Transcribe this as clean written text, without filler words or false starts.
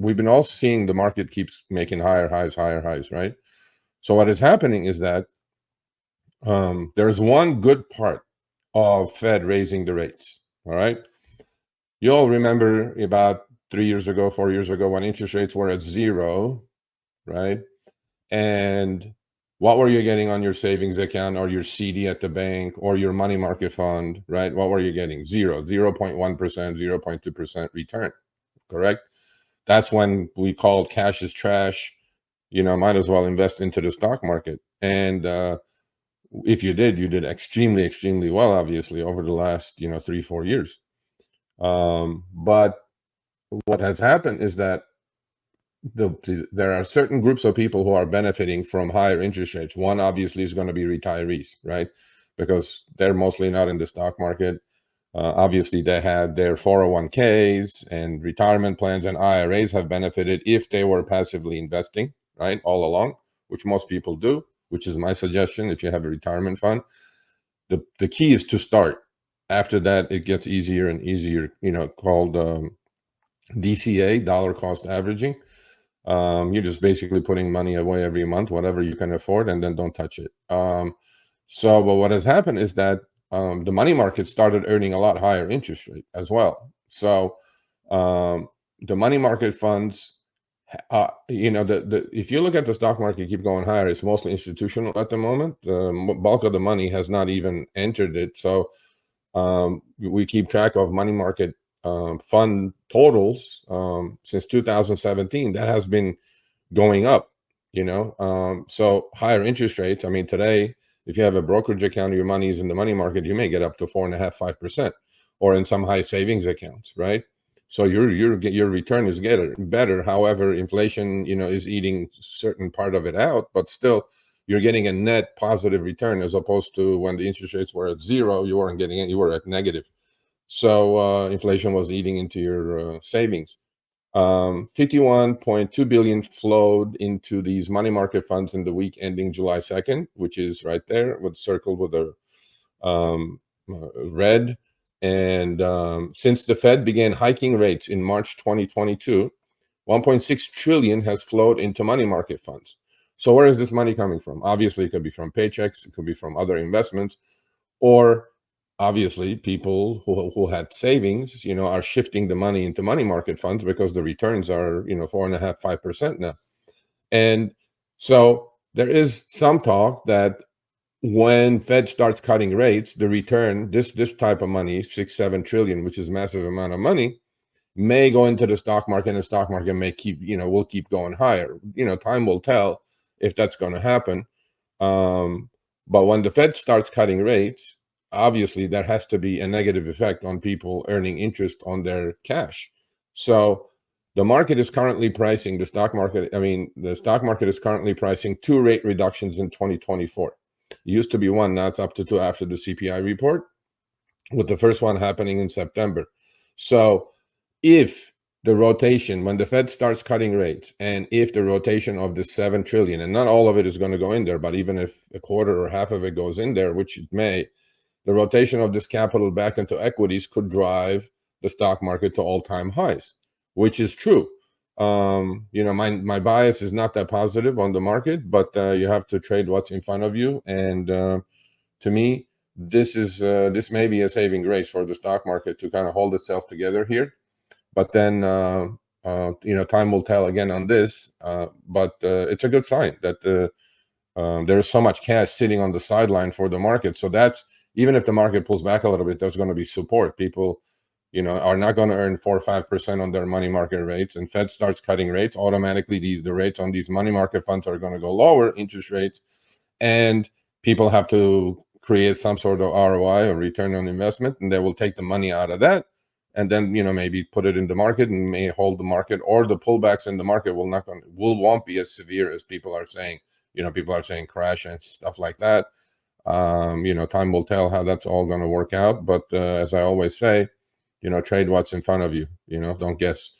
we've been also seeing the market keeps making higher highs, right? So what is happening is that there's one good part of Fed raising the rates. All right. You all remember about 3 years ago, 4 years ago, when interest rates were at zero, right? And what were you getting on your savings account or your CD at the bank or your money market fund, right? What were you getting? 0.1%, 0.2% return, correct? That's when we called cash is trash. Might as well invest into the stock market. And if you did extremely, extremely well, obviously, over the last, 3-4 years. But what has happened is that there are certain groups of people who are benefiting from higher interest rates. One obviously is going to be retirees, right? Because they're mostly not in the stock market. Obviously, they had their 401ks and retirement plans, and IRAs have benefited if they were passively investing, right, all along, which most people do, which is my suggestion if you have a retirement fund. The key is to start. After that, it gets easier and easier, called DCA, dollar cost averaging. You're just basically putting money away every month, whatever you can afford, and then don't touch it. But what has happened is that the money market started earning a lot higher interest rate as well. So the money market funds, if you look at the stock market keep going higher, it's mostly institutional at the moment. The bulk of the money has not even entered it. So we keep track of money market fund totals since 2017. That has been going up, so higher interest rates. I mean, today, if you have a brokerage account, your money is in the money market, you may get up to 4.5%, 5%, or in some high savings accounts, right? So your return is better. However, inflation, is eating certain part of it out, but still, you're getting a net positive return, as opposed to when the interest rates were at zero, you weren't getting it, you were at negative. So inflation was eating into your savings. 51.2 billion flowed into these money market funds in the week ending July 2nd, which is right there, with circled with a red. And since the Fed began hiking rates in March 2022, 1.6 trillion has flowed into money market funds. So where is this money coming from? Obviously, it could be from paychecks, it could be from other investments, or obviously people who had savings, are shifting the money into money market funds because the returns are, 4.5%, 5% now. And so there is some talk that when Fed starts cutting rates, the return, this type of money, 6-7 trillion, which is a massive amount of money, may go into the stock market, and the stock market may will keep going higher. Time will tell if that's going to happen. But when the Fed starts cutting rates, obviously there has to be a negative effect on people earning interest on their cash. So the market is currently pricing the stock market is currently pricing 2 rate reductions in 2024. It used to be 1, now it's up to 2 after the CPI report, with the first one happening in September. So if the rotation, when the Fed starts cutting rates, and if the rotation of the 7 trillion, and not all of it is going to go in there, but even if a quarter or half of it goes in there, which it may, the rotation of this capital back into equities could drive the stock market to all-time highs, which is true. My bias is not that positive on the market, but you have to trade what's in front of you. And to me, this may be a saving grace for the stock market to kind of hold itself together here. But then, time will tell again on this. But it's a good sign that there's so much cash sitting on the sideline for the market. So that's, even if the market pulls back a little bit, there's going to be support. People, are not going to earn 4 or 5% on their money market rates, and Fed starts cutting rates, automatically the rates on these money market funds are going to go lower, interest rates, and people have to create some sort of ROI, or return on investment, and they will take the money out of that, and then maybe put it in the market and may hold the market, or the pullbacks in the market won't be as severe as people are saying. People are saying crash and stuff like that. Time will tell how that's all going to work out. But as I always say, trade what's in front of you. Don't guess.